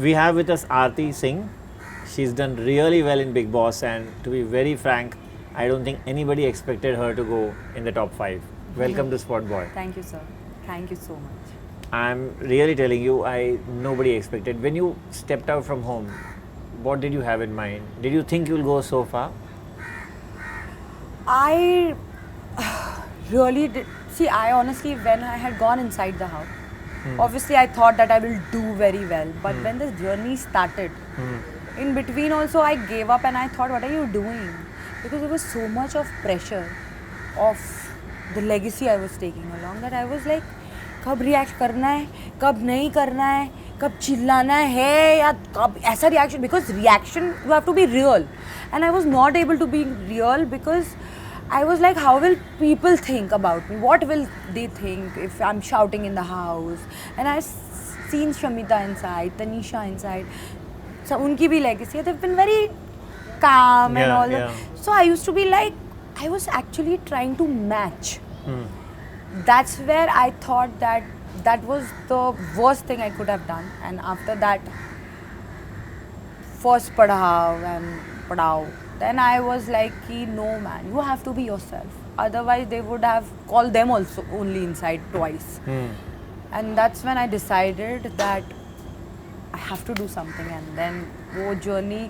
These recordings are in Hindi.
We have with us Aarti Singh. She's done really well in Big Boss, and to be very frank, I don't think anybody expected her to go in the top 5. Welcome to Spot Boy. Thank you, sir. Thank you so much. I'm really telling you, nobody expected. When you stepped out from home, what did you have in mind? Did you think you'll go so far? I really did. See, I honestly, when I had gone inside the house, obviously I thought that I will do very well. But when the journey started, in between also I gave up and I thought, what are you doing? Because there was so much of pressure of the legacy I was taking along that I was like, कब रिएक्ट करना है, कब नहीं करना है, कब चिल्लाना है या कब ऐसा reaction, because reaction you have to be real and I was not able to be real because I was like, how will people think about me? What will they think if I'm shouting in the house? And I've seen Shamita inside, Tanisha inside. So unki bhi legacy. They've been very calm and all that. So I used to be like, I was actually trying to match. That's where I thought that was the worst thing I could have done. And after that, first Padhao and Padhao. Then I was like, no man, you have to be yourself. Otherwise they would have called them also only inside twice. And that's when I decided that I have to do something. And then वो journey,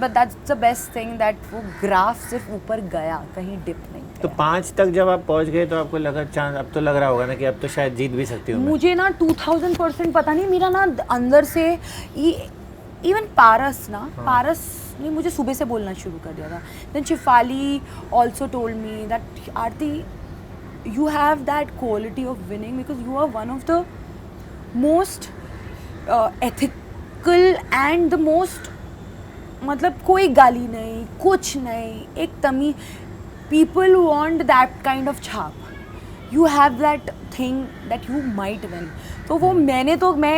but that's the best thing that वो graph सिर्फ ऊपर गया, कहीं dip नहीं गया. तो 5 तक जब आप पहुंच गए तो आपको लगा चांस, अब तो लग रहा होगा ना कि अब तो शायद जीत भी सकती हूँ मैं. मुझे ना 2000% पता नहीं, मेरा ना अंदर से इवन पारस ने मुझे सुबह से बोलना शुरू कर दिया था. Then Shefali also told me that Aarti you have that quality of winning because you are one of the most ethical and the most, मतलब कोई गाली नहीं, कुछ नहीं, एक तमीज. People want that kind of छाप. You have that thing that you might win. तो वो मैं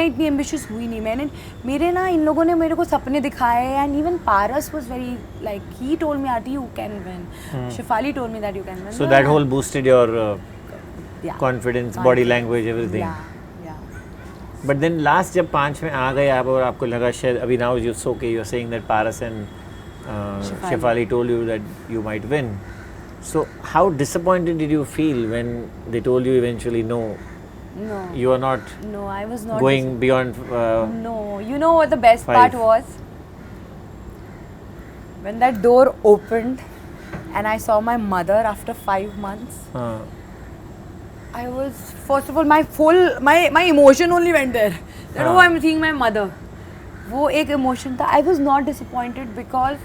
इतनी एम्बिशियस हुई नहीं. मेरे ना इन लोगों ने मेरे को सपने दिखाए and even Paras was very like he told me Aarti you can win. Shefali told me that you can win. So that whole boosted your confidence, body language, everything. Yeah. But then last जब 5 में आ गए आप और आपको लगा शायद अभी now you're saying that Paras and Shefali told you that you might win. So how disappointed did you feel when they told you eventually no? No. You are not. No, I was not going beyond. No, you know what the best 5. part was? When that door opened and I saw my mother after 5 months. I was, first of all, my emotion only went there. That oh, I'm seeing my mother. वो एक emotion था. I was not disappointed because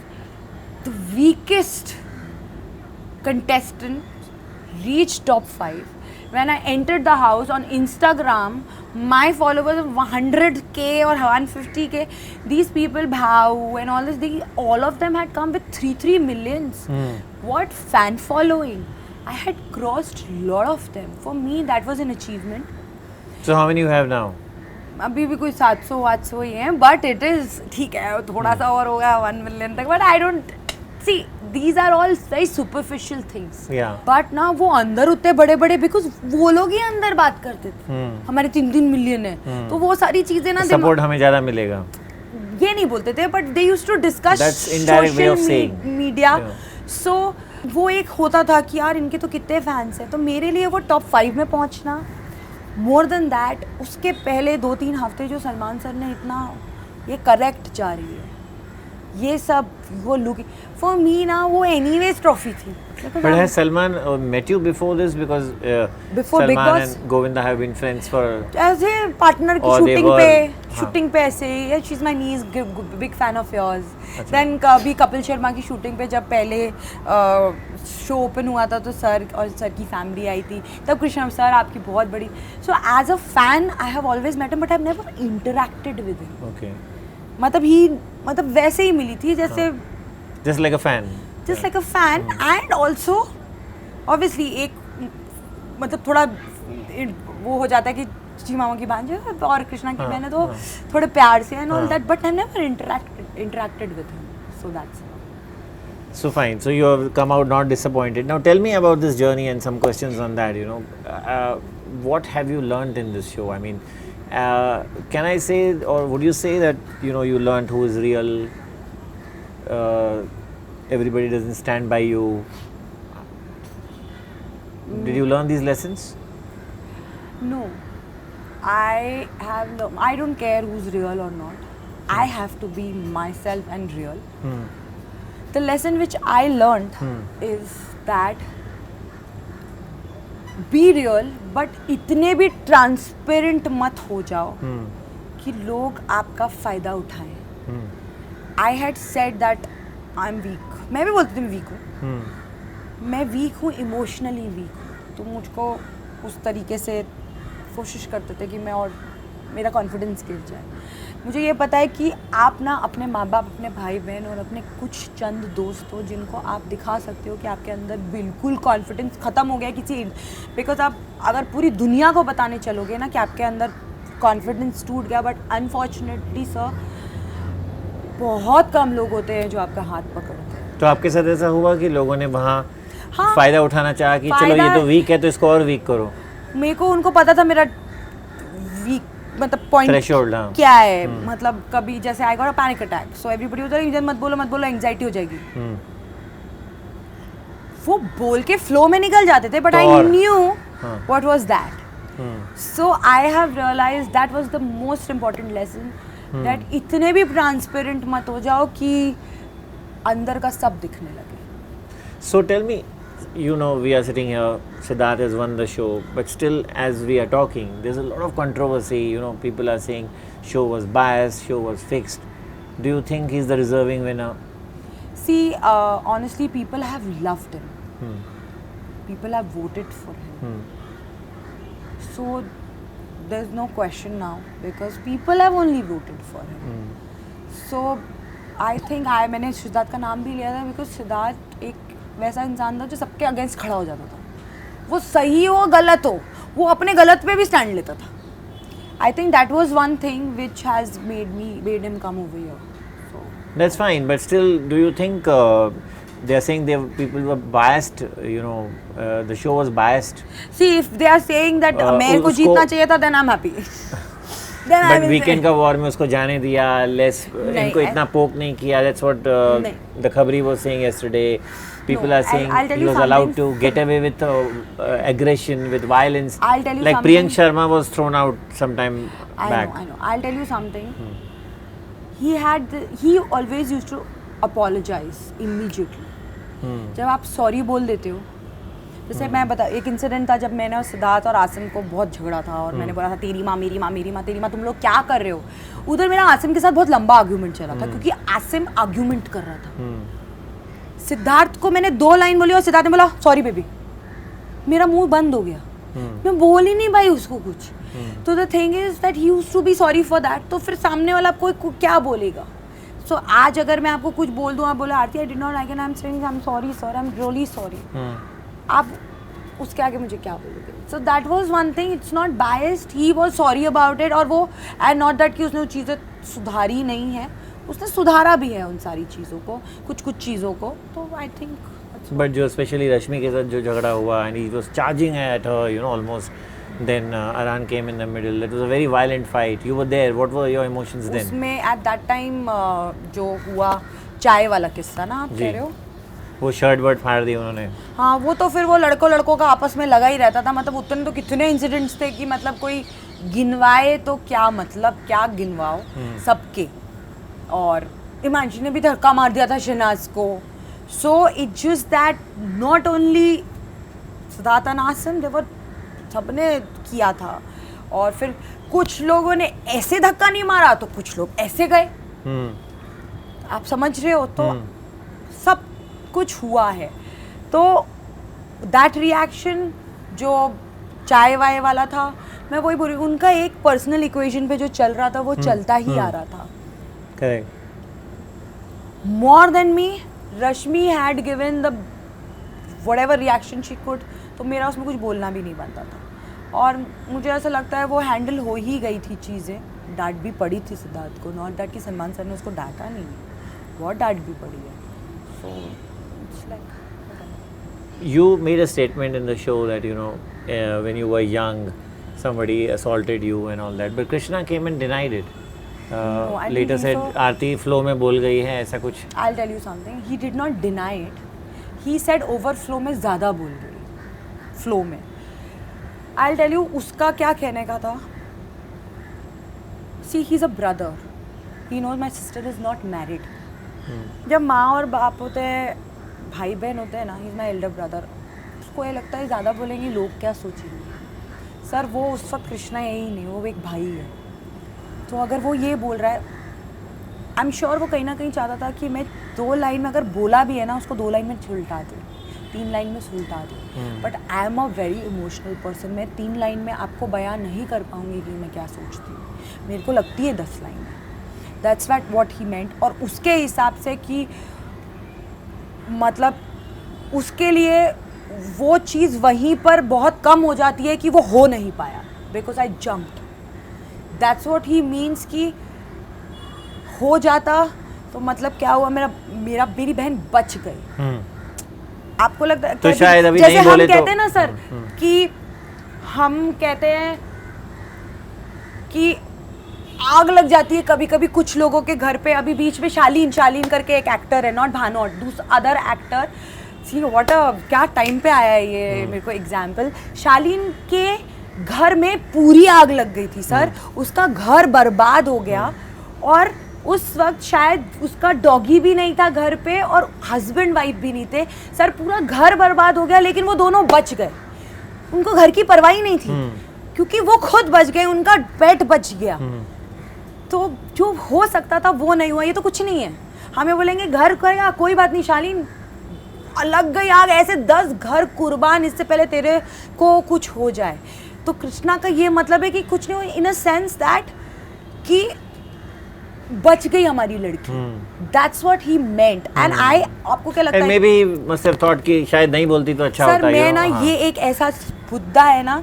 the weakest contestant reached top 5. When I entered the house on Instagram, my followers of 100k or 150k, these people, Bhau and all this, all of them had come with 3 millions. What fan following! I had crossed lot of them. For me, that was an achievement. So how many you have now? अभी भी कोई 700-800 ही हैं, but it is ठीक है, थोड़ा सा और होगा 1 million तक. But I don't see, these are all very superficial things. Yeah. But ना वो अंदर उतने बड़े-बड़े because वो लोग ही अंदर बात करते थे. हमारे 3 million है, तो वो सारी चीजें ना सपोर्ट हमें ज़्यादा मिलेगा. ये नहीं बोलते थे, but they used to discuss That's indirect way of saying. media. So वो एक होता था कि यार इनके तो कितने फैंस हैं, तो मेरे लिए वो टॉप 5 में पहुंचना. मोर देन दैट, उसके पहले 2-3 हफ्ते जो सलमान सर ने इतना ये करेक्ट जा रही है, ये सब वो लुक फॉर मी ना, वो एनीवेज ट्रॉफी थी. But has Salman met you before this? Because Before Salman Big Boss? and Govinda have been friends for. As a partner की Or they शूटिंग पे ऐसे ही. She's my niece, big fan of yours. Then कभी कपिल शर्मा की शूटिंग पे जब पहले शो ओपन हुआ था तो सर और सर की फैमिली आई थी, तब कृष्ण सर आपकी बहुत बड़ी. So as a fan, I have always met him, but I've never interacted with him. Okay. मतलब वैसे ही मिली थी जैसे. Just like a fan. Just like a fan, and also obviously एक मतलब थोड़ा वो हो जाता है कि जी मामा की भांजे और कृष्णा की बहन है तो थोड़े प्यार से and all that, but I never interacted with him, so that's it. So fine. So you have come out not disappointed. Now tell me about this journey and some questions on that. What have you learned in this show? I mean, can I say, or would you say that you learned who is real? Everybody doesn't stand by you. Did you learn these lessons? No, I don't care who's real or not. I have to be myself and real. The lesson which I learned is that be real, but इतने भी ट्रांसपेरेंट मत हो जाओ कि लोग आपका फायदा उठाएं. I had said that I'm weak. मैं भी बोलती थी मैं वीक हूँ. मैं वीक हूँ, इमोशनली वीक हूँ. तो मुझको उस तरीके से कोशिश करते थे कि मैं और मेरा कॉन्फिडेंस गिर जाए. मुझे ये पता है कि आप ना अपने माँ बाप, अपने भाई बहन और अपने कुछ चंद दोस्त हो जिनको आप दिखा सकते हो कि आपके अंदर बिल्कुल कॉन्फिडेंस ख़त्म हो गया किसी. बिकॉज आप अगर पूरी दुनिया को बताने चलोगे ना कि आपके अंदर कॉन्फिडेंस टूट गया, बट अनफॉर्चुनेटली सर बहुत कम लोग होते हैं जो आपका हाथ पकड़ते हैं. तो आपके साथ ऐसा हुआ कि लोगों ने वहाँ हाँ, फायदा उठाना चाहा कि चलो ये तो वीक है तो इसको और वीक करो? मेरे को उनको पता था मेरा वीक मतलब पॉइंट थ्रेशोल्ड क्या है. मतलब कभी जैसे I got a panic attack, so everybody was like मत बोलो एंजाइटी हो जाएगी. वो बोल के फ्लो में निकल जाते थे, but I knew what was that. So I have realised that was the most important lesson, that इतने भी ट्रांसपेरेंट मत हो जाओ कि अंदर का सब दिखने लगे. So tell me, we are sitting here, Siddharth has won the show, but still as we are talking, there's a lot of controversy, people are saying show was biased, show was fixed. Do you think he's the deserving winner? See, honestly, people have loved him. People have voted for him. So there's no question now because people have only voted for him. So I think मैंने सिद्धार्थ का नाम भी लिया था बिकॉज सिद्धार्थ एक वैसा इंसान था जो सबके अगेंस्ट खड़ा हो जाता था. वो सही हो गलत हो, वो अपने गलत पे भी स्टैंड लेता था. I think that was one thing which has made him come over here. That's fine, but still, do you think they are saying people were biased? The show was biased. See, if they are saying that मेरे को जीतना चाहिए था, then I'm happy. But weekend का war में उसको जाने दिया, less इनको इतना poke नहीं किया. That's what the Khabri was saying yesterday. People are saying he was allowed to get away with aggression, with violence. I'll tell you like something. Priyank Sharma was thrown out sometime back. I know. I'll tell you something. He always used to apologize immediately. जब आप सॉरी बोल देते हो, जैसे मैं एक इंसिडेंट था जब मैंने और सिद्धार्थ और आसिम को बहुत झगड़ा था और मैंने बोला था तेरी माँ मेरी माँ मेरी माँ तेरी माँ, तुम लोग क्या कर रहे हो. उधर मेरा आसिम के साथ बहुत लंबा आर्ग्यूमेंट चला था क्योंकि आसिम आर्ग्यूमेंट कर रहा था. सिद्धार्थ को मैंने 2 लाइन बोली और सिद्धार्थ ने बोला सॉरी बेबी. मेरा मुंह बंद हो गया, मैं बोल ही नहीं पाई उसको कुछ. तो the thing is that he used to be sorry for that. तो फिर सामने वाला कोई क्या बोलेगा. सो आज अगर मैं आपको कुछ बोल दूँ, आप बोला Aarti I did not like and I am saying I am sorry sir, I am really sorry, आप उसके आगे मुझे क्या बोलोगे. So that was one thing, it's not biased, he was sorry about it. और वो एंड नॉट दैट कि उसने वो चीज़ें सुधारी नहीं है, उसने सुधारा भी है उन सारी चीज़ों को, कुछ चीज़ों को. तो आई थिंक बट जो स्पेशली रश्मि के साथ जो झगड़ा हुआ and he was charging at her almost, then Aran came in the middle. It was a very violent fight. You were there. What were your emotions then? उसमें at that time जो हुआ चाय वाला किस्सा ना आप कह रहे हो, वो शर्ट वर्ट फाड़ दी उन्होंने. हाँ, वो तो फिर वो लड़कों का आपस में लगा ही रहता था. मतलब उतने तो कितने इंसिडेंट्स थे कि मतलब कोई गिनवाए तो क्या मतलब, क्या गिनवाओ सबके. और इमानशी ने भी धक्का मार दिया था शहनाज को. So it just that not only Siddharth and Asim, देवर सबने किया था. और फिर कुछ लोगों ने ऐसे धक्का नहीं मारा तो कुछ लोग ऐसे गए. आप समझ रहे हो. तो सब कुछ हुआ है. तो दैट रिएक्शन जो चाय वाय वाला था, मैं वही बोल रही हूँ, उनका एक पर्सनल इक्वेशन पे जो चल रहा था वो चलता ही आ रहा था. Correct. More than me, Rashmi had given the whatever reaction she could. तो मेरा उसमें कुछ बोलना भी नहीं बनता था. और मुझे ऐसा लगता है वो हैंडल हो ही गई थी चीज़ें. डांट भी पड़ी थी सिद्धार्थ को, नॉट दैट कि सलमान सर ने उसको डांटा नहीं है, बहुत डांट भी पड़ी है. So it's like you made a statement in the show that when you were young somebody assaulted you and all that, but Krishna came and denied it. I don't Later think said so. Aarti flow में बोल गई है ऐसा कुछ. I'll tell you something. He did not deny it. He said overflow में ज़्यादा बोल गई. Flow में. I'll tell you उसका क्या कहने का था. See, he's a brother. He knows my sister is not married. जब माँ और बाप होते हैं, भाई बहन होते हैं ना, he's my elder brother. उसको ये लगता है ज़्यादा बोलेंगे लोग क्या सोचेंगे. सर वो उस वक्त कृष्णा यही नहीं, वो एक भाई है. तो अगर वो ये बोल रहा है, आई एम श्योर वो कहीं ना कहीं चाहता था कि मैं 2 लाइन में अगर बोला भी है ना, उसको 2 लाइन में सुलटा दूँ, 3 लाइन में सुलटा दूँ. But I am a very emotional person. मैं 3 लाइन में आपको बयान नहीं कर पाऊँगी कि मैं क्या सोचती हूँ. मेरे को लगती है 10 लाइन. दैट्स व्हाट ही मेंट. और उसके हिसाब से कि मतलब उसके लिए वो चीज़ वहीं पर बहुत कम हो जाती है कि वो हो नहीं पाया, because I jumped. That's what he means कि हो जाता तो मतलब क्या हुआ, मेरी बहन बच गई. आपको लगता है तो शायद अभी जैसे नहीं बोले हम कहते तो हैं ना सर कि हम कहते हैं कि आग लग जाती है कभी कभी कुछ लोगों के घर पे. अभी बीच में शालीन करके एक एक्टर है, not Bhanot, other actor. See what a क्या टाइम पे आया है ये मेरे को एग्जाम्पल. शालीन के घर में पूरी आग लग गई थी सर. उसका घर बर्बाद हो गया और उस वक्त शायद उसका डॉगी भी नहीं था घर पे और हस्बैंड वाइफ भी नहीं थे सर. पूरा घर बर्बाद हो गया लेकिन वो दोनों बच गए. उनको घर की परवाह ही नहीं थी क्योंकि वो खुद बच गए, उनका पेट बच गया. तो जो हो सकता था वो नहीं हुआ. ये तो कुछ नहीं है. हमें बोलेंगे घर गया कोई बात नहीं, शालीन लग गई आग, ऐसे 10 घर कुर्बान इससे पहले तेरे को कुछ हो जाए. तो कृष्णा का ये मतलब है कि कुछ नहीं, इन अ सेंस दैट कि बच गई हमारी लड़की. That's what he meant. And I, आपको क्या लगता है, may be must have thought कि शायद नहीं बोलती तो अच्छा सर होता. मैं ना ये एक ऐसा मुद्दा है ना,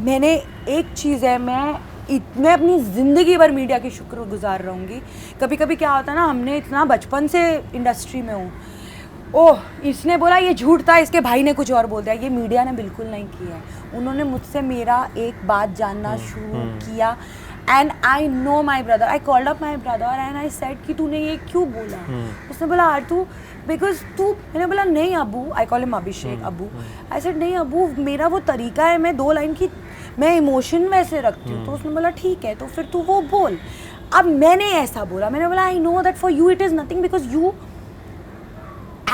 मैंने एक चीज़ है, मैं अपनी ज़िंदगी भर मीडिया की शुक्रगुजार रहूँगी. कभी कभी क्या होता है ना, हमने इतना बचपन से इंडस्ट्री में हूँ, ओह इसने बोला ये झूठ था, इसके भाई ने कुछ और बोल दिया. ये मीडिया ने बिल्कुल नहीं किया है. उन्होंने मुझसे मेरा एक बात जानना शुरू किया. And I know my brother. I called up my brother and I said कि तूने ये क्यों बोला. उसने बोला आरतू बिकॉज तू. मैंने बोला नहीं Abu, I call him Abhishek Abu. I said नहीं अबू, मेरा वो तरीका है, मैं 2 लाइन की मैं इमोशन वैसे रखती हूँ. तो उसने बोला ठीक है, तो फिर तू वो बोल. अब मैंने ऐसा बोला, मैंने बोला I know that for you it is nothing because you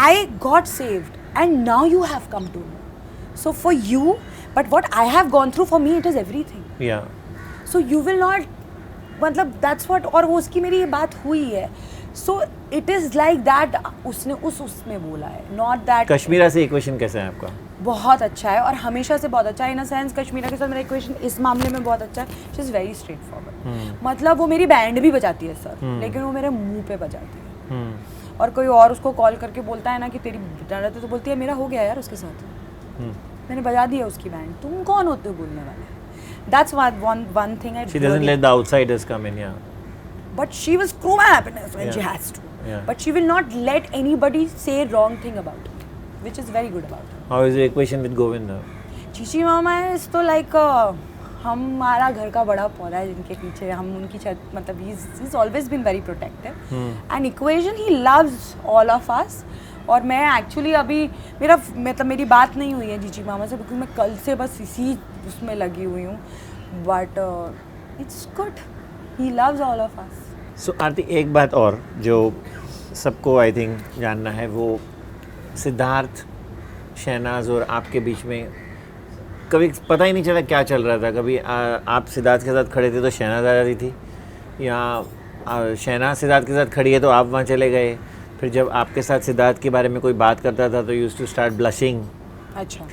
I got saved and now you have come to know. So for you, but what I have gone through, for me it is everything. Yeah. So you will not, मतलब that's what. और वो उसकी मेरी ये बात हुई है. So it is like that. उसने उसमें बोला है, not that. कश्मीरा से इक्वेशन कैसा है आपका? बहुत अच्छा है और हमेशा से बहुत अच्छा है. इन अ सेंस कश्मीरा के साथ मेरा इक्वेशन इस मामले में बहुत अच्छा है. She is very straight forward. मतलब वो मेरी बैंड भी बजाती है सर, लेकिन वो मेरे मुंह पे बजाती है. और कोई और उसको कॉल करके बोलता है ना कि तेरी डर, तो बोलती है मेरा हो गया यार उसके साथ, मैंने बजा दिया उसकी बैंड, तुम कौन होते हो बोलने वाले. That's one thing I She doesn't let the outsiders come in, yeah. But she will screw my happiness when she has to. Yeah. But she will not let anybody say wrong thing about it, which is very good about her. How is the equation with Govinda? Chichi mama is तो like हमारा घर का बड़ा पौधा है जिनके पीछे हम उनकी मतलब he's always been very protective. And equation he loves all of us. और मैं एक्चुअली अभी मेरी बात नहीं हुई है जीजी मामा से क्योंकि मैं कल से बस इसी उसमें लगी हुई हूँ. But it's good, he loves all of us. So Aarti, एक बात और जो सबको आई थिंक जानना है, वो सिद्धार्थ, शहनाज और आपके बीच में कभी पता ही नहीं चला क्या चल रहा था. कभी आप सिद्धार्थ के साथ खड़े थे तो शहनाज आ जाती थी, या शहनाज सिद्धार्थ के साथ खड़ी है तो आप वहाँ चले गए. फिर जब आपके साथ सिद्धार्थ के बारे में कोई बात करता था तो यूज्ड टू स्टार्ट ब्लशिंग. अच्छा.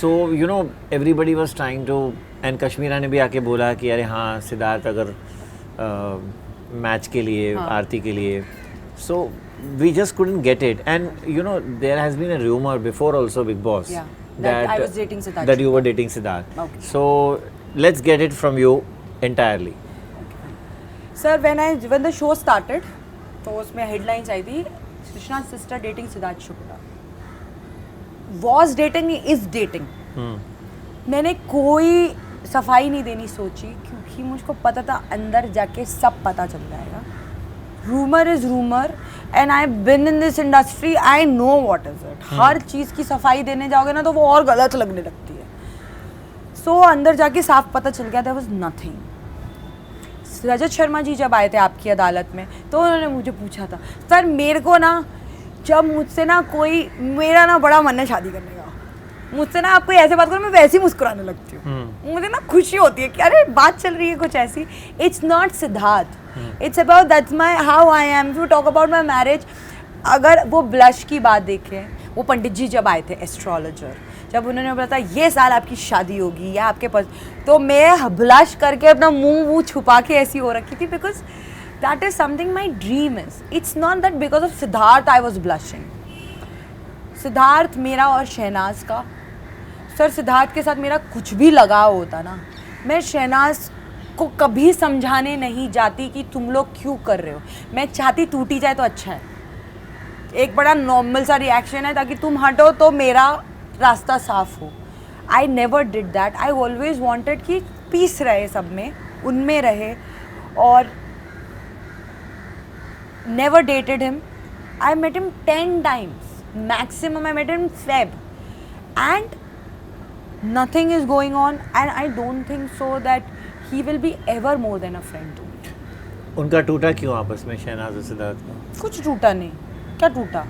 So you know everybody was trying to, and Kashmira ने भी आके बोला कि अरे हाँ सिद्धार्थ अगर मैच के लिए, आरती के लिए. So we just couldn't get it. And you know there has been a rumour before also Bigg Boss that I was dating Siddharth. that you were dating Siddharth. Okay. So let's get it from you entirely. Sir, when the show started, तो उसमें headlines आई थी, Krishna's sister dating Siddharth Shukla. Was dating, is dating. मैंने कोई सफाई नहीं देनी सोची, क्योंकि मुझको पता था अंदर जाके सब पता चल जाएगा. Rumour is rumour and I been in this industry, I know what is it. हर चीज़ की सफाई देने जाओगे ना तो वो और गलत लगने लगती है. सो अंदर जाके साफ पता चल गया there was nothing. Rajat Sharma ji जब आए थे आपकी अदालत में तो उन्होंने मुझे पूछा था, सर मेरे को ना जब मुझसे ना कोई, मेरा ना बड़ा मन है शादी करने का, मुझसे ना आप कोई ऐसे बात करो मैं वैसे ही मुस्कुराने लगती हूँ. मुझे ना खुशी होती है कि अरे बात चल रही है कुछ ऐसी. It's not Siddharth, it's about that's my how I am. If you talk about my marriage, अगर वो ब्लश की बात देखें, वो पंडित जी जब आए थे एस्ट्रोलॉजर, जब उन्होंने बताया ये साल आपकी शादी होगी या आपके पास, तो मैं ब्लश करके अपना मुंह छुपा के ऐसी हो रखी थी, because that is something my dream is. It's not that because of Siddharth I was blushing. Siddharth मेरा और शहनाज का, सर सिद्धार्थ के साथ मेरा कुछ भी लगाव होता ना, मैं शहनाज को कभी समझाने नहीं जाती कि तुम लोग क्यों कर रहे हो. मैं चाहती टूटी जाए तो अच्छा है, एक बड़ा नॉर्मल सा रिएक्शन है ताकि तुम हटो तो मेरा रास्ता साफ हो. I never did that. I always wanted कि पीस रहे सब में, उनमें रहे. और never dated him. I met him 10 times मैक्सिमम. I met him Feb and nothing is going on and I don't think so that he will be ever more than a friend to me. उनका टूटा क्यों आपस में, शहनाज और सिद्धार्थ का? कुछ टूटा नहीं. क्या टूटा?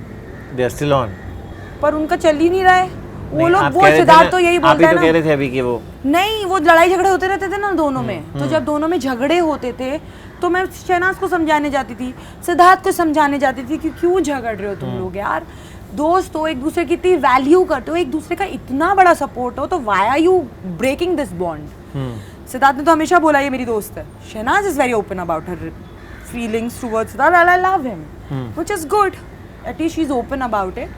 They are still on. पर उनका चल ही नहीं रहा है. वो नहीं, लोग, आप वो कह रहे थे सिद्धार्थ ना, तो यही आप बोलता ही है तो ना. कह रहे थे अभी कि वो नहीं, वो लड़ाई झगड़े होते रहते थे ना दोनों में. तो जब दोनों में झगड़े होते थे तो मैं शहनाज को समझाने जाती थी, सिद्धार्थ को समझाने जाती थी कि क्यों झगड़ रहे हो तुम लोग यार. दोस्त हो, एक दूसरे की इतनी वैल्यू करते हो, एक दूसरे का इतना बड़ा सपोर्ट हो, तो why are you breaking this bond. Siddharth ने तो हमेशा बोला ये मेरी दोस्त है. Shehnaaz is very open about her feelings towards Siddharth and I love him, which is good. At least she is open about it.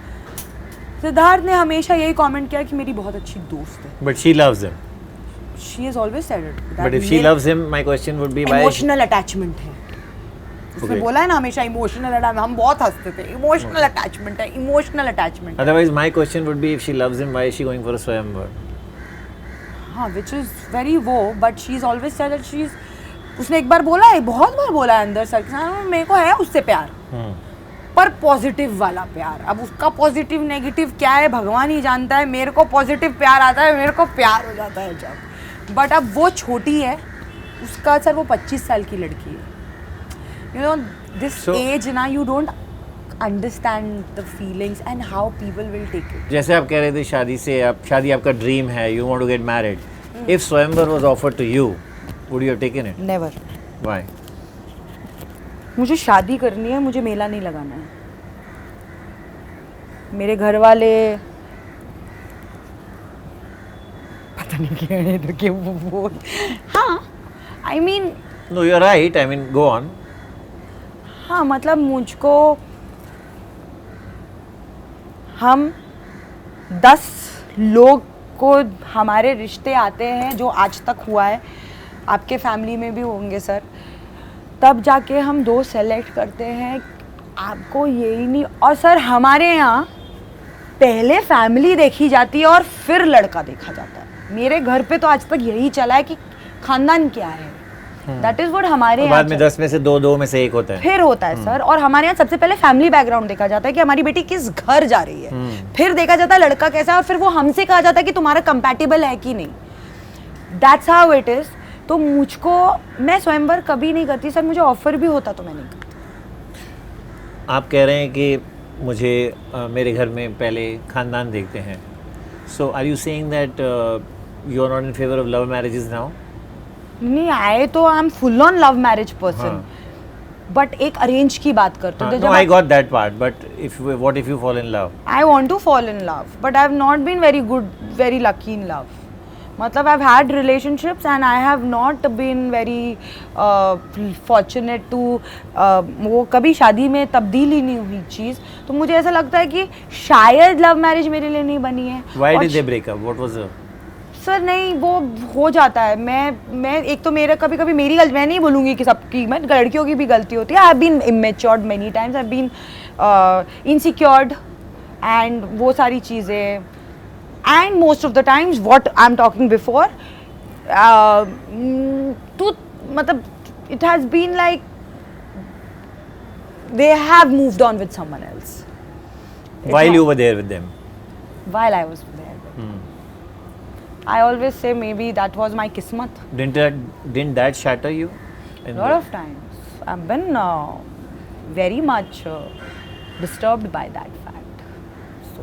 Siddharth ने हमेशा यही कमेंट किया कि मेरी बहुत अच्छी दोस्त है. But she loves him. She has always said it. But if she loves him, my question would be why? Emotional attachment है. उसने Okay. बोला है ना हमेशा इमोशनल अटैचमेंट. हम बहुत हंसते थे, इमोशनल अटैचमेंट है, emotional attachment. Otherwise, my question would be if she loves him, why is she going for a swayamvar? हाँ, which is very वो, but she's always said that she's. उसने एक बार बोला है, बहुत बार बोला है अंदर सर के साथ, मेरे को है उससे प्यार, पर पॉजिटिव वाला प्यार. अब उसका पॉजिटिव नेगेटिव क्या है भगवान ही जानता है. मेरे को पॉजिटिव प्यार आता है, मेरे को प्यार हो जाता है जब. बट अब वो छोटी है, उसका सर वो 25 साल की लड़की है. You know this So- age ना, you don't understand the feelings and how people will take it. जैसे आप कह रहे थे शादी आपका ड्रीम है, you want to get married. If swayamvar was offered to you, would you have taken it? Never. Why? मुझे शादी करनी है, मुझे मेला नहीं लगाना है. मेरे घर वाले पता नहीं क्यों है तो कि वो हाँ, I mean No, you're right. I mean, go on. हाँ, मतलब मुझको हम 10 लोग को हमारे रिश्ते आते हैं जो आज तक हुआ है, आपके फैमिली में भी होंगे सर, तब जाके हम 2 सेलेक्ट करते हैं. आपको यही नहीं. और सर हमारे यहाँ पहले फैमिली देखी जाती है और फिर लड़का देखा जाता है. मेरे घर पे तो आज तक यही चला है कि खानदान क्या है. दैट इज व्हाट हमारे और यहाँ बाद में 10 में से 2 में से 1 होता है. फिर होता है सर. और हमारे यहाँ सबसे पहले फैमिली बैकग्राउंड देखा जाता है कि हमारी बेटी किस घर जा रही है. फिर देखा जाता है लड़का कैसा है, और फिर वो हमसे कहा जाता है कि तुम्हारा कंपैटिबल है कि नहीं. That's how it is. तो मुझको, मैं स्वयंवर कभी नहीं करती सर. मुझे ऑफर भी होता तो मैं नहीं करती. आप कह रहे हैं कि मुझे मेरे घर में पहले खानदान देखते हैं. So are you saying that you are not in favour of love marriages now? नहीं आए तो I am full on love marriage person, but एक अरेंज की बात करते थे. No, I got that part, but what if you fall in love? I want to fall in love, but I have not been very good, very lucky in love. मतलब I've had relationships and I have not been very fortunate to वो कभी शादी में तब्दील ही नहीं हुई चीज़. तो मुझे ऐसा लगता है कि शायद लव मैरिज मेरे लिए नहीं बनी है. Why did they break up? What was the? Sir नहीं, वो हो जाता है. मैं एक तो मेरा कभी कभी मेरी गलती, मैं नहीं बोलूँगी कि सबकी, मैं लड़कियों की भी गलती होती है. I have been immatured many times, I have been insecured and वो सारी चीज़ें. And most of the times what I am talking before, मतलब it has been like they have moved on with someone else. While you were there with them. While I was there. I always say maybe that was my kismat. Didn't that shatter you? A lot of times. I've been very much disturbed by that fact. So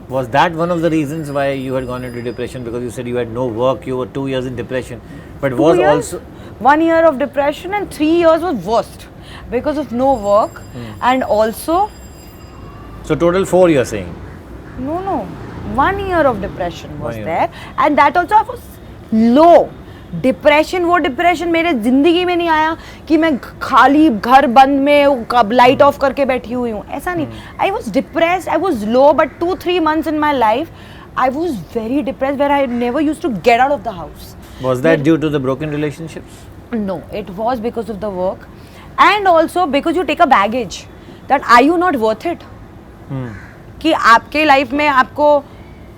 Was that one of the reasons why you had gone into depression? Because you said you had no work, you were 2 years in depression. But 2 was years, also 1 year of depression and 3 years was worst because of no work and also so total 4 you're saying. no 1 year of depression was 1 year. there and that also I was low. Depression वो डिप्रेशन मेरे जिंदगी में नहीं आया कि मैं खाली घर बंद में कब लाइट ऑफ करके बैठी हुई हूँ, ऐसा नहीं. I was depressed, I was low, but 2-3 months in my life I was very depressed where I never used to get out of the house. Was that due to the broken relationships? No, it was because of the work and also because you take a baggage that are you not worth it? कि आपके लाइफ में आपको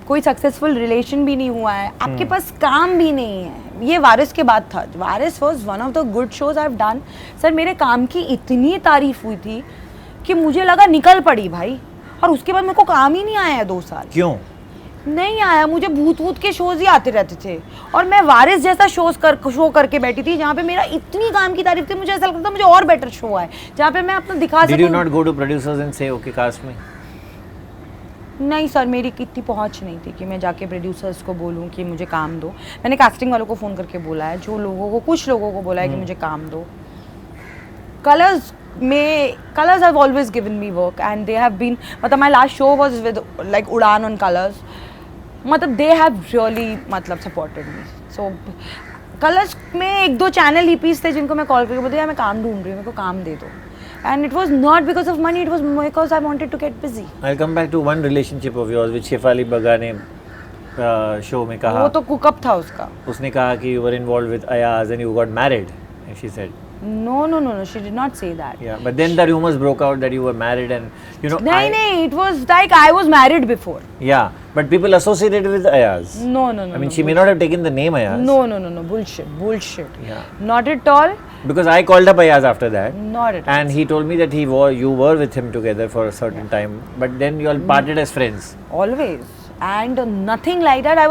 कोई सक्सेसफुल रिलेशन भी नहीं हुआ है, आपके पास काम भी नहीं है. ये वारिस के बाद था. Waris was one of the good shows I have done. Sir मेरे काम की इतनी तारीफ हुई थी कि मुझे लगा निकल पड़ी भाई, और उसके बाद मेरे को काम ही नहीं आया है 2 साल. क्यों? नहीं आया, मुझे भूत के शोज ही आते रहते थे और मैं वारिस जैसा शो करके बैठी थी जहाँ पे मेरा इतनी काम की तारीफ थी, मुझे ऐसा लगता था मुझे और बेटर शो आए जहाँ पे मैं अपना दिखा सकूं. Did you not go to producers and say okay cast me? नहीं सर, मेरी इतनी पहुंच नहीं थी कि मैं जाके प्रोड्यूसर्स को बोलूं कि मुझे काम दो. मैंने कास्टिंग वालों को फ़ोन करके बोला है, जो लोगों को कुछ लोगों को बोला है कि मुझे काम दो. Colors have always given me work and they have been, मतलब my last show was with like Udaan on Colors. मतलब दे हैव रियली मतलब सपोर्टेड मी. सो कलर्स में 1-2 चैनल ईपीस थे जिनको मैं कॉल करके बोलती मैं काम ढूंढ रही हूँ, मेरे को काम दे दो. And it was not because of money, it was because I wanted to get busy. I'll come back to one relationship of yours which Shefali Bagga ने शो में कहा. वो तो कुकअप था उसका. उसने कहा कि you were involved with Ayaz and you got married. And she said. No, she did not say that. Yeah, but then the rumors broke out that you were married and you know. No, it was like I was married before. Yeah, but people associated with Ayaz. No. I mean, she may not have taken the name Ayaz. No, bullshit. Yeah. Not at all. Because I called up Ayaz after that. Not at all. And he told me that you were with him together for a certain time, but then you all parted as friends. Always. And nothing like that. I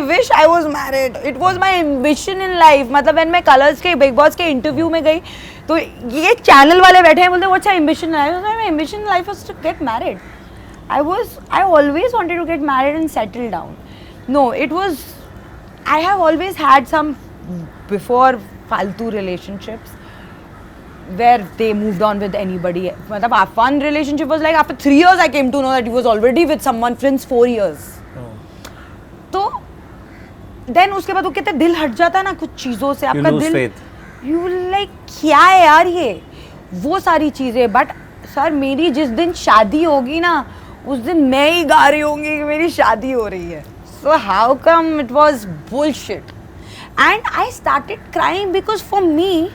wish I was married. It was my ambition in life. मतलब when मैं कलर्स के बिग बॉस के इंटरव्यू में गई तो ये चैनल वाले बैठे हैं बोलते what's your ambition in life. My ambition in life was to get married. I always wanted to get married and settle down. No, it was, I have always had some before फालतू relationships where they moved on with anybody. मतलब one relationship was like after 3 years I came to know that he was already with someone since 4 years. तो then उसके बाद वो कहते दिल हट जाता है ना कुछ चीज़ों से, आपका दिल you like क्या है यार ये वो सारी चीज़ें. बट सर मेरी जिस दिन शादी होगी ना उस दिन मैं ही गा रही होंगी कि मेरी शादी हो रही है. So how come it was bullshit? And I started crying because for me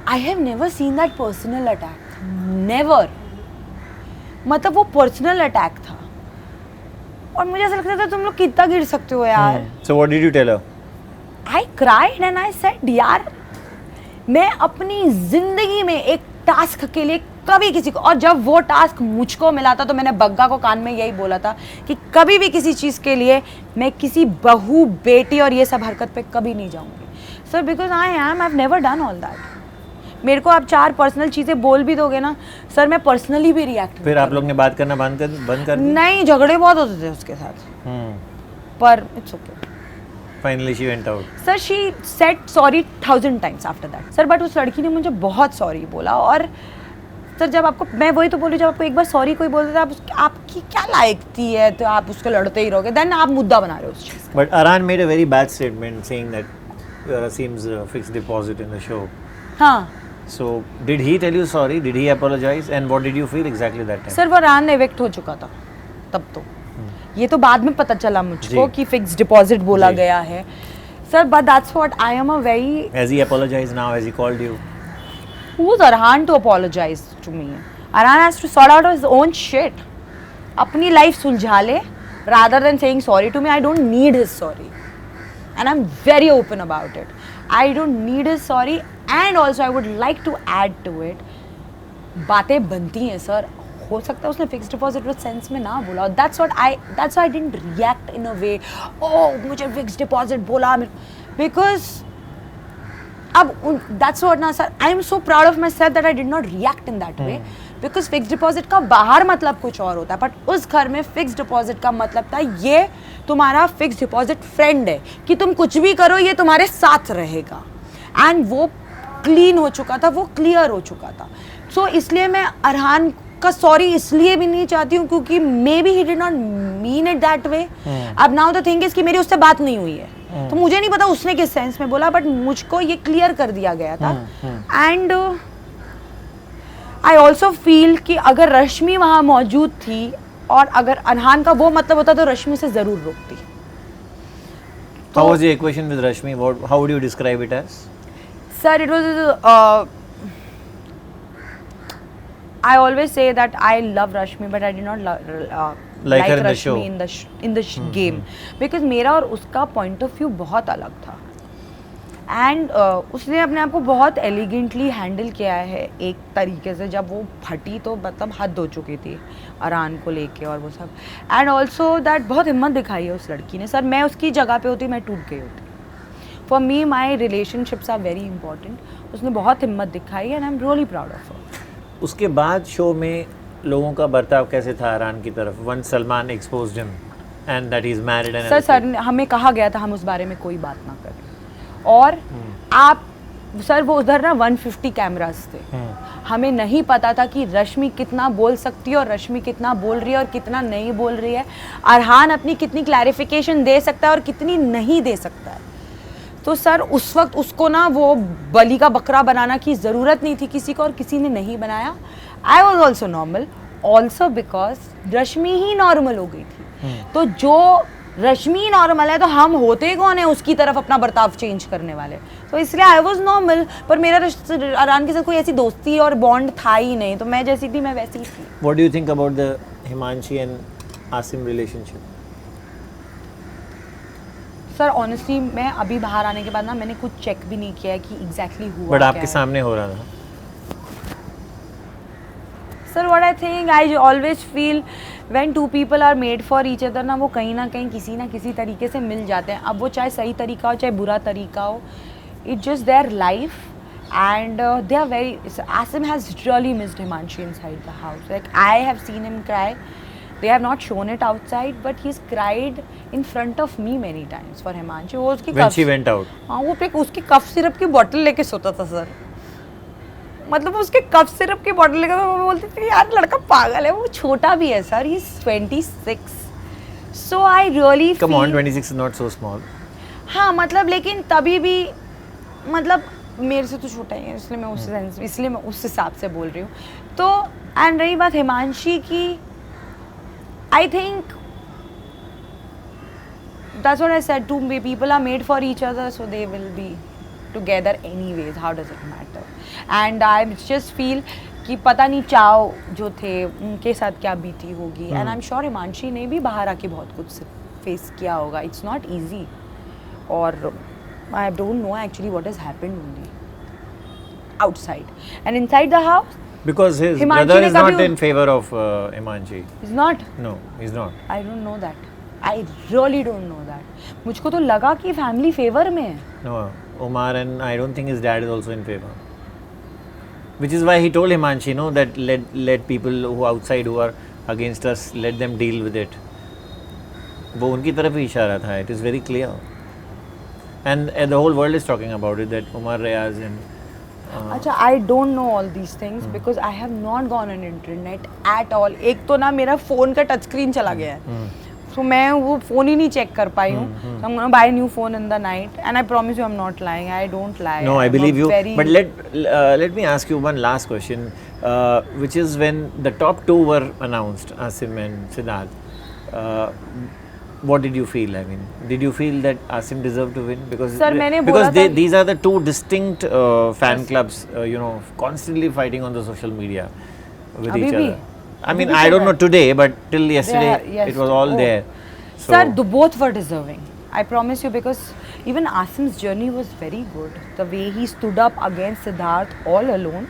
I have never seen that personal attack. Never. मतलब वो पर्सनल अटैक था और मुझे ऐसा लगता था तुम लोग कितना गिर सकते हो यार. So what did you tell her? I cried and I said यार मैं अपनी जिंदगी में एक टास्क के लिए कभी किसी को, और जब वो टास्क मुझको मिला था तो मैंने बग्गा को कान में यही बोला था कि कभी भी किसी चीज़ के लिए मैं किसी बहू बेटी और ये सब हरकत पे कभी नहीं जाऊंगी sir. Because I have never done all that. मेरे को आप 4 पर्सनल चीज़ें बोल भी दोगे ना सर मैं पर्सनली भी रिएक्ट. फिर आप लोग ने बात करना बंद कर नहीं, झगड़े बहुत होते थे उसके साथ. पर it's okay. Finally she went out. Sir she said sorry 1000 times after that. Sir but उस लड़की ने मुझे बहुत सॉरी बोला. और सर जब आपको, मैं वही तो बोली, जब आपको एक बार सॉरी कोई बोलता है आपकी क्या लायकती है तो आप उसको लड़ते ही रहोगे, देन आप मुद्दा बना रहे हो उस चीज़. But Aran made a very bad statement saying that seems fixed deposit in the show. हाँ. So did he tell you sorry? Did he apologize? And what did you feel exactly that time? Sir वो रान एविक्ट हो चुका था तब तो. ये तो बाद में पता चला मुझको कि फिक्स डिपॉजिट बोला गया है sir. But that's what I am a very. Has he apologized now? Has he called you? Who's Arhan to apologize to me? Arhan has to sort out his own shit. अपनी लाइफ सुलझा ले rather than saying sorry to me. I don't need his sorry. and I'm very open about it. I don't need a sorry, and also I would like to add to it, बातें बनती हैं सर, हो सकता है उसने फिक्स डिपॉजिट विद सेंस में ना बोला, that's why I didn't react in a way, oh मुझे फिक्स डिपॉजिट बोला, because अब that's what ना sir, I am so proud of myself that I did not react in that way, because fix deposit का बाहर मतलब कुछ और होता है, बट उस घर में फिक्स डिपॉजिट का मतलब था ये तुम्हारा फिक्स डिपॉजिट फ्रेंड है कि तुम कुछ भी करो ये तुम्हारे साथ रहेगा, एंड वो क्लीन हो चुका था, वो क्लियर हो चुका था. सो इसलिए मैं अरहान का सॉरी इसलिए भी नहीं चाहती हूँ क्योंकि may be he did not mean it that way. अब नाउ द थिंग इज कि मेरी उससे बात नहीं हुई है, तो मुझे नहीं पता उसने किस सेंस में बोला, बट मुझको ये क्लियर कर दिया गया था. एंड आई ऑल्सो फील कि अगर रश्मि वहाँ मौजूद थी और अगर अरहान का वो मतलब होता तो रश्मि से ज़रूर रोकती. How was the equation with Rashmi? How would you describe it as? Sir, it was I always say that I love Rashmi, but I did not like her in the Rashmi show. in the game, because मेरा और उसका point of view बहुत अलग था. एंड उसने अपने आप को बहुत एलिगेंटली हैंडल किया है एक तरीके से. जब वो फटी तो मतलब हद हो चुकी थी अरहान को लेके और वो सब. एंड ऑल्सो दैट बहुत हिम्मत दिखाई है उस लड़की ने. सर मैं उसकी जगह पे होती मैं टूट गई होती. For me my relationships are very important. उसने बहुत हिम्मत दिखाई and I am really proud of her. उसके बाद शो में लोगों का बर्ताव कैसे था अरहान की तरफ? One Salman exposed him and that he is married and sir हमें कहा गया था हम उस बारे में कोई बात ना करें. और आप सर वो उधर ना 150 कैमरास थे. हमें नहीं पता था कि रश्मि कितना बोल सकती है और रश्मि कितना बोल रही है और कितना नहीं बोल रही है. अरहान अपनी कितनी क्लैरिफिकेशन दे सकता है और कितनी नहीं दे सकता है. तो सर उस वक्त उसको ना वो बलि का बकरा बनाना की ज़रूरत नहीं थी किसी को, और किसी ने नहीं बनाया. I was also normal, also because Rashmi he normal हो गई थी. तो जो रश्मि नॉर्मल है तो हम होते कौन है उसकी तरफ अपना बर्ताव चेंज करने वाले. तो इसलिए आई वॉज नॉर्मल. पर मेरा अरहान के साथ कोई ऐसी दोस्ती और बॉन्ड था ही नहीं. तो मैं जैसी थी मैं वैसी ही थी. What do you think about the Himanshi and Asim relationship? Sir honestly मैं अभी बाहर आने के बाद ना मैंने कुछ चेक भी नहीं किया है कि एग्जैक्टली हुआ बट क्या आपके है. सामने हो रहा था. Sir what I think I always feel when two people are made for each other ना वो कहीं ना किसी तरीके से मिल जाते हैं. अब वो चाहे सही तरीका हो चाहे बुरा तरीका हो, it just their life. And they are very. Asim has really missed Himanshi inside the house. Like I have seen him cry. They have not shown it outside, but he's cried in front of me many times for Himanshi. वो उसकी When she went out. हाँ वो पे उसकी कफ सिरप की बोतल लेके सोता था सर. मतलब उसके कफ सिरप की बोतल लेकर मैं बोलती थी यार लड़का पागल है. वो छोटा भी है sir. He's 26. So I really feel. Come on, 26 is not so small. हाँ मतलब लेकिन तभी भी मतलब मेरे से तो छोटा ही है इसलिए मैं उस हिसाब से बोल रही हूँ. तो एंड रही बात हिमांशी की, I think that's what I said. Two people are made for each other, so they will be together anyways. How does it matter? And I just feel कि पता नहीं चाव जो थे उनके साथ क्या बीती होगी. And I'm sure हिमांशी ने भी बाहर आके बहुत कुछ फेस किया होगा. It's not easy. और I don't know actually what has happened only outside and inside the house. Because his Himanshi brother ne is not kabhi in favor of Himanshi. He's not. No, he's not. I don't know that. I really don't know that. मुझको तो लगा कि फैमिली फेवर में है. No, Umar and I don't think his dad is also in favor. Which is why he told Himanshi, no, that let people who outside who are against us, let them deal with it. वो उनकी तरफ ही इशारा था. It is very clear. And the whole world is talking about it, that Umar Rayaz and अच्छा I don't know all these things because I have not gone on internet at all. एक तो ना मेरा फ़ोन का टच स्क्रीन चला गया है, तो मैं वो फ़ोन ही नहीं चेक कर पाई हूँ. So I'm gonna buy a new phone in the night, and I promise you I'm not lying. I don't lie. No, I believe you. Very But let me ask you one last question, which is when the top two were announced, Asim and Siddharth. What did you feel? I mean, did you feel that Asim deserved to win? Because these are the two distinct fan clubs, constantly fighting on the social media with each other. I mean, I don't know today, but till yesterday, it was all there. So, sir, both were deserving. I promise you, because Even Asim's journey was very good. The way he stood up against Siddharth all alone,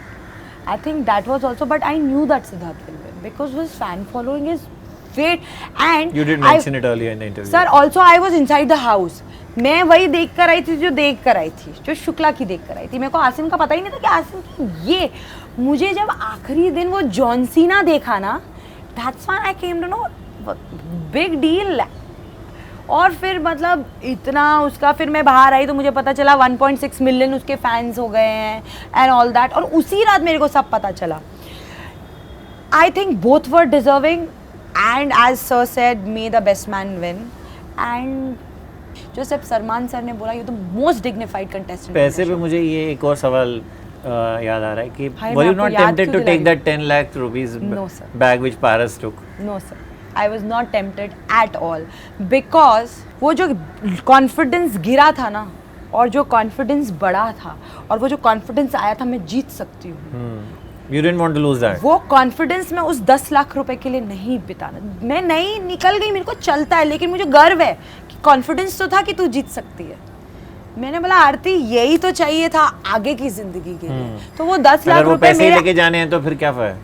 I think that was also. But I knew that Siddharth will win because his fan following is great. And You did mention it earlier in the interview. Sir, also I was inside the house. मैं वही देख कर आई थी जो देख कर आई थी, जो शुक्ला की देख कर आई थी. मेरे को आसिम का पता ही नहीं था कि आसिम की ये. मुझे जब आखिरी दिन वो जॉन सीना देखा ना, that's why I came to know big deal. और फिर मतलब इतना उसका, फिर मैं बाहर आई तो मुझे पता चला 1.6 मिलियन उसके फैंस हो गए हैं एंड ऑल दैट. और उसी रात मेरे को सब पता चला. I think both were deserving and as sir said, may the best man win. And जो सिर्फ सलमान सर ने बोला, you the most dignified contestant. पैसे पे मुझे ये एक और सवाल याद आ रहा है कि हाय, were मैं you आपको not याद tempted क्यों to take दिलाई? that 10 lakh rupees No, sir. bag which Paras took? No sir, I was not tempted at all. Because वो जो कॉन्फिडेंस गिरा था ना, और जो कॉन्फिडेंस बढ़ा था, और वो जो कॉन्फिडेंस आया था मैं जीत सकती हूँ, You didn't want to lose that. वो कॉन्फिडेंस मैं उस 10 लाख रुपए के लिए नहीं बिताना. मैं नहीं निकल गई, मेरे को चलता है, लेकिन मुझे गर्व है कि कॉन्फिडेंस तो था कि तू जीत सकती है. मैंने बोला आरती यही तो चाहिए था आगे की जिंदगी के लिए. तो वो 10 लाख अगर वो रुपए पैसे मेरे, लेके जाने हैं तो फिर क्या फायदा?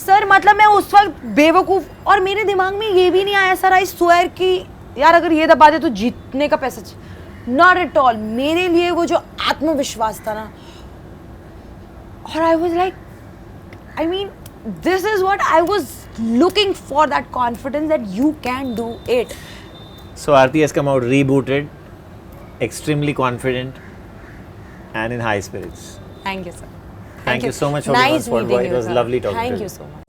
सर मतलब मैं उस वक्त बेवकूफ़, और मेरे दिमाग में ये भी नहीं आया सर, आई स्वेयर कि यार अगर ये दबा दे तो जीतने का पैसा. Not at all. मेरे लिए वो जो आत्मविश्वास था ना, और I was like, I mean, this is what I was looking for, that confidence that you can do it. So Aarti has come out rebooted, extremely confident, and in high spirits. Thank you, sir. Thank you so much for being on Nice Spot meeting Boy. you, It was sir. lovely talking to Thank you. you so much.